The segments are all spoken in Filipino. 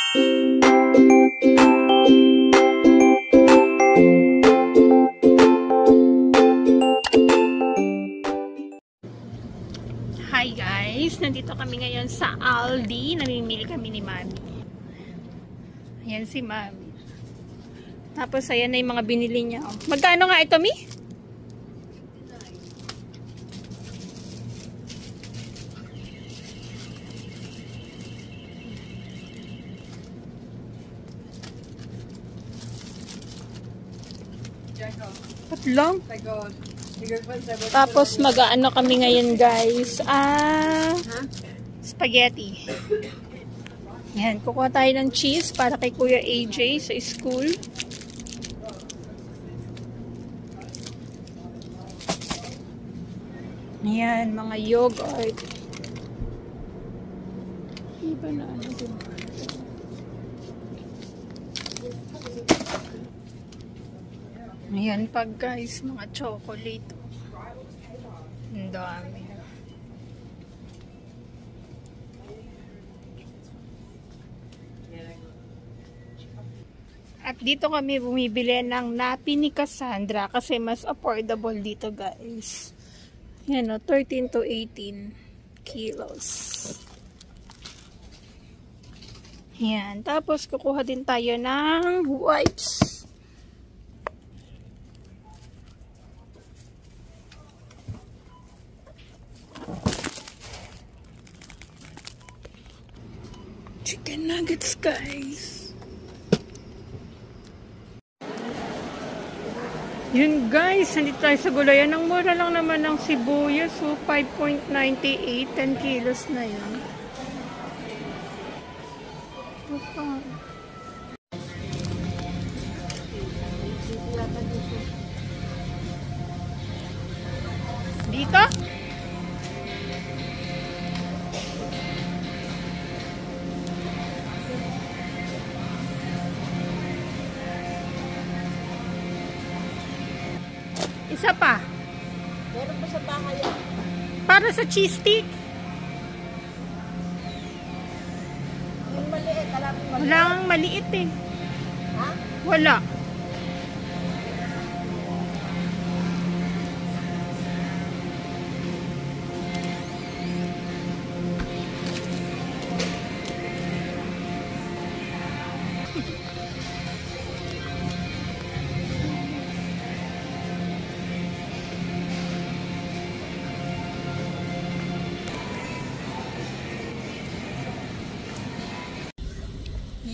Hi guys! Nandito kami ngayon sa Aldi. Namimili kami ni Mami. Ayan si Mami. Tapos ayan na yung mga binili niya. Magkano nga ito, Mi? Lang. Tapos mag-aano kami ngayon guys. Spaghetti. Yan, kukuha tayo ng cheese para kay Kuya AJ sa school. Yan, mga yogurt. Iba na ano din. Ayan pa guys, mga chocolate. Ang dami. At dito kami bumibili ng napi ni Cassandra kasi mas affordable dito guys. Yan o, 13 to 18 kilos. Yan. Tapos kukuha din tayo ng wipes. Chicken nuggets, guys. Yun, guys. Nandito tayo sa gulayan. Ang mura lang naman ng sibuyas. So, 5.98. 10 kilos na yun. Dito? Isa pa. Meron pa sa bahay. Para sa cheese stick. Yung maliit, alam mo maliit. Wala kang maliit eh. Ha? Wala.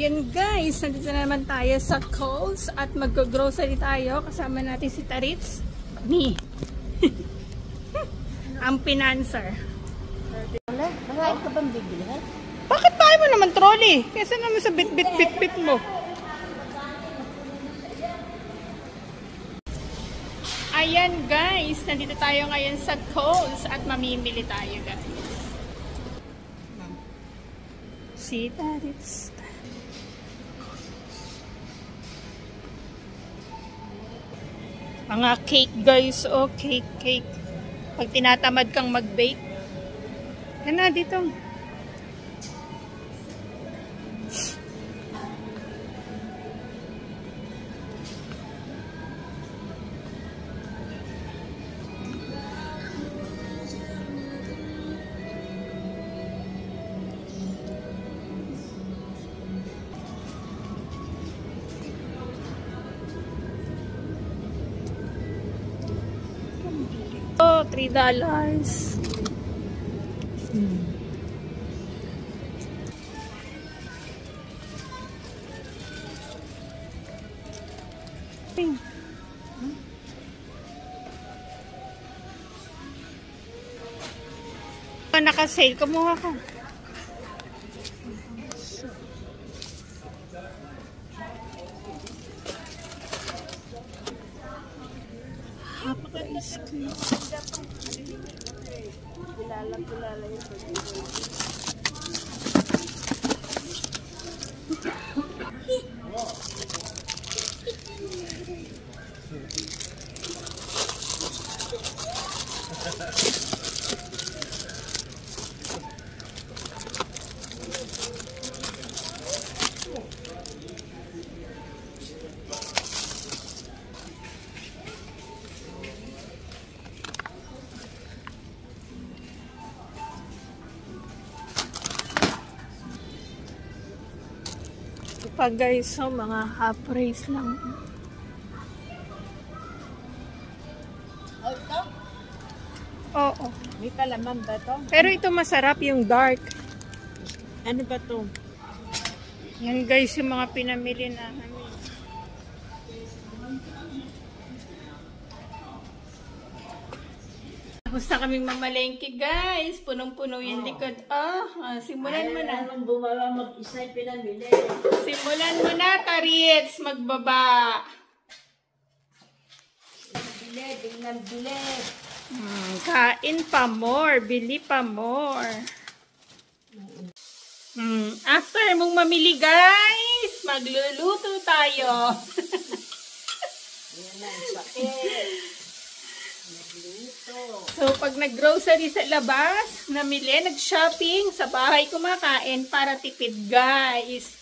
Yan guys, nandito na naman tayo sa Coles at mag-grocery tayo. Kasama natin si Taritz. Me. Ang pinancer. Marami ka bang bibili, ha? Bakit tayo mo naman trolley? Kesa naman sa bit-bit-bit-bit mo. Ayan guys, nandito tayo ngayon sa Coles at mamimili tayo guys. Si Taritz. Mga cake guys, oh cake. Pag tinatamad kang mag-bake. Yan na dito. Oh, $3. Naka-sale, kumuha ka. Hapa-ice cream. Kilala yung pa guys, so mga half price lang. Oh, ito? Oo. May kalaman ba ito? Pero ito masarap yung dark. Ano ba ito? Yan guys yung mga pinamili namin. Tapos na kaming mamalengke guys. Punong-puno yung likod. Simulan mo na. Ayaw bumaba mag-isa yung pinamili. Simulan mo na, Tarits. Magbaba. Bili. Kain pa more. Bili pa more. After mong mamili guys, magluluto tayo. Yan na, sakit. So, pag nag-grocery sa labas, namili, nag-shopping, sa bahay kumakain para tipid, guys.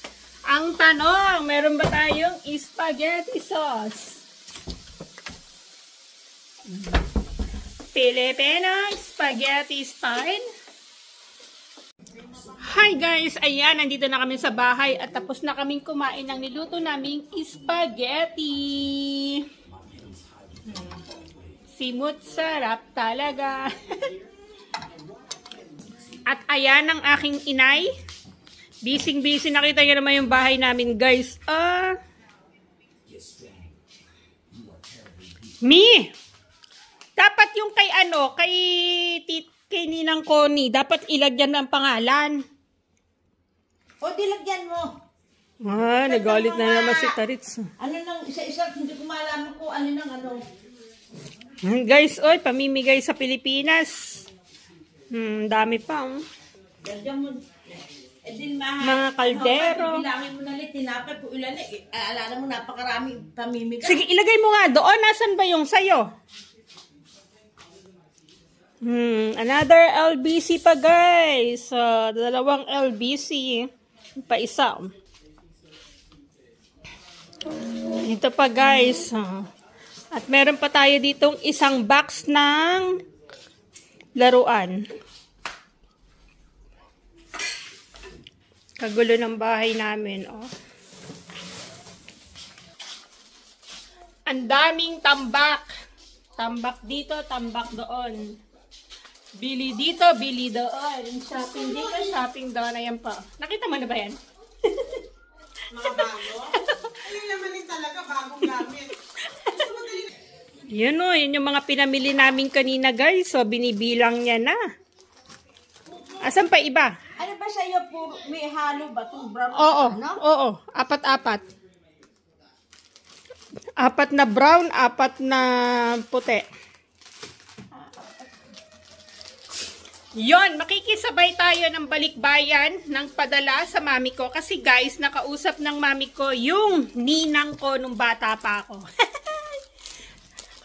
Ang tanong, meron ba tayong spaghetti sauce? Filipino spaghetti style. Hi guys! Ayan, nandito na kami sa bahay at tapos na kaming kumain ng niluto naming spaghetti. Simut, sarap talaga. At ayan ang aking inay. Busy-busy. Nakita nyo naman yung bahay namin, guys. Mi! Dapat yung kay kay Ninang Connie, dapat ilagyan ng pangalan. O, dilagyan mo. Nagalit na naman si Tarits. Ano nang isa-isa, hindi ko malaman kung ano nang ano. Guys, oy, pamimigay sa Pilipinas. Dami pa. Lagyan mo. Din Mga kaldero. Bilangin mo na ulit, tinapay po ilan eh. Alala mo, napakarami pamimigay. Sige, ilagay mo nga doon. Nasaan ba yung sayo? Another LBC pa, guys. Dalawang LBC. Pa isa. Dito pa, guys. At meron pa tayo ditong isang box ng laruan. Kagulo ng bahay namin, oh. Ang daming tambak. Tambak dito, tambak doon. Bili dito, bili doon. Shopping dito, shopping doon. Ayan pa. Nakita mo na ba yan? Mga bago? Ayun naman din talaga, bagong gamit. Yun o, yun yung mga pinamili namin kanina, guys. So, binibilang niya na. Asan pa iba? Ano ba sa'yo? Puro, may halo ba? Itong brown? Oo, Ano? oo. Apat-apat. Apat na brown, apat na puti. Yon, makikisabay tayo ng balikbayan ng padala sa mami ko. Kasi guys, nakausap ng mami ko yung ninang ko nung bata pa ako.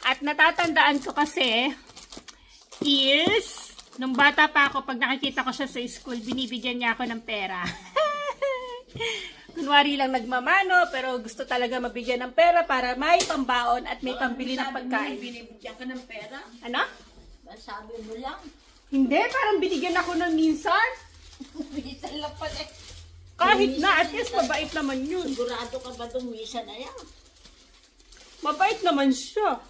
At natatandaan ko kasi is, nung bata pa ako, pag nakikita ko siya sa school, binibigyan niya ako ng pera. Kunwari lang nagmamano, pero gusto talaga mabigyan ng pera para may pambaon at may pambili ng pagkain. Binibigyan ka ng pera? Ano? Sabi mo lang. Hindi, parang binigyan ako ng minsan. Minsan lang pala eh. Kahit na, at least mabait naman yun. Sigurado ka ba itong minsan na yan? Mabait naman siya.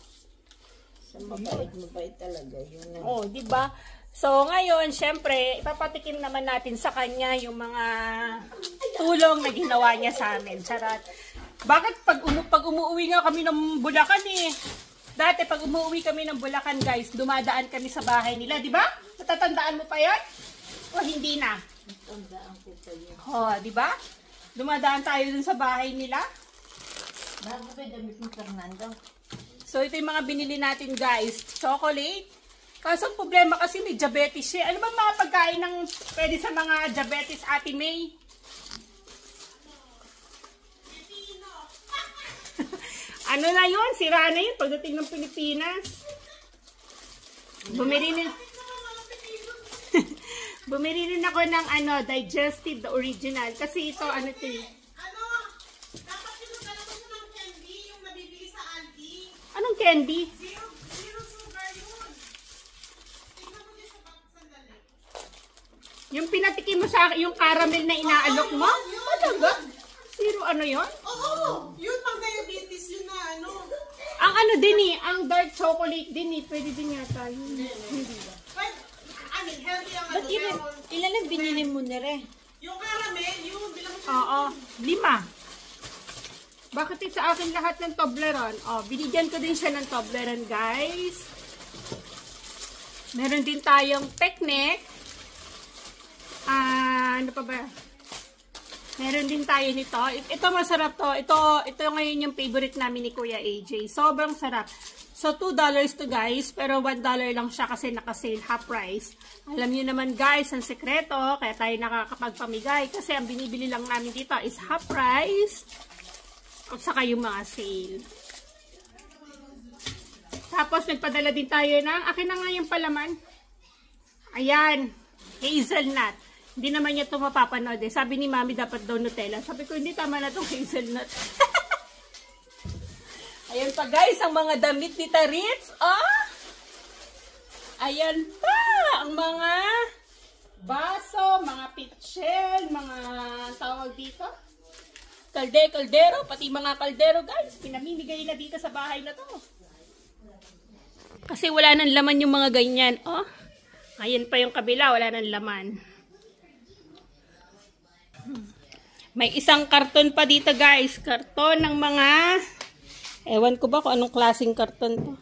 Sa mabait talaga yun. Oh, di ba? So, ngayon, syempre, ipapatikim naman natin sa kanya yung mga tulong na ginawa niya sa amin. Charot. Bakit pag umuwi nga kami ng Bulacan eh? Dati, pag umuwi kami ng Bulacan, guys, dumadaan kami sa bahay nila, di ba? Natatandaan mo pa yan? O hindi na? Tandaan ko pa yun. Oh, di ba? Dumadaan tayo dun sa bahay nila. Bago pa damit mo, Fernando. So, ito yung mga binili natin, guys. Chocolate. Kaso, ang problema kasi may diabetes siya. Ano ba mga pagkain ng pwede sa mga diabetes, Ate May? Ano na yun? Sira na yun pagdating ng Pilipinas. Bumili rin ako ng digestive, the original. Kasi ito, Ano? Dapat yung talaga mo ng candy, yung nabibili sa auntie. Anong candy? Zero sugar yun. Tingnan mo din sa box, sandali. Yung pinatikim mo sa akin, yung caramel na inaalok mo? Talaga? Zero ano yon? Oo, yun pang diabetes, yun na ano. Ang ano din eh, ang dark chocolate din eh. Pwede din yata yun. Hindi ba? But, I mean, healthy ang ano. Ba't ilan ang binili mo na rin? Yung caramel, yun, bilang mo. Oo, 5. Bakit sa akin lahat ng Toblerone? Oh, binigyan ko din siya ng Toblerone, guys. Meron din tayong picnic. Ano pa ba? Meron din tayo nito. Ito masarap to. Ito ngayon yung favorite namin ni Kuya AJ. Sobrang sarap. So, $2 to guys. Pero $1 lang siya kasi naka-sale half price. Alam niyo naman guys, ang sekreto. Kaya tayo nakakapagpamigay. Kasi ang binibili lang namin dito is half price. At saka yung mga sale. Tapos, nagpadala din tayo ng, akin na nga yung palaman. Ayan. Hazelnut. Hindi naman niya ito mapapanood eh. Sabi ni Mami, dapat daw Nutella. Sabi ko, hindi, tama na itong hazelnut. Ayan pa guys, ang mga damit ni Taritz. Oh! Ayan pa! Ang mga baso, mga pitchel, mga tawag dito. Kaldero, pati mga kaldero guys. Pinamimigay na dito sa bahay na to. Kasi wala nang laman yung mga ganyan. Oh, ayan pa yung kabila, wala nang laman. May isang karton pa dito guys. Karton ng mga... Ewan ko ba kung anong klaseng karton to.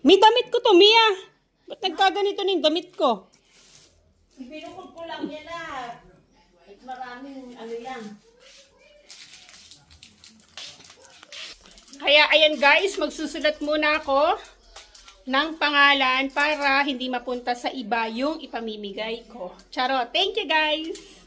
May damit ko to, Mia. Ba't nagkaganito na yung damit ko? Pinukod ko lang yan na. Maraming ano yan. Kaya ayan guys, magsusulat muna ako ng pangalan para hindi mapunta sa iba yung ipamimigay ko. Charot. Thank you guys!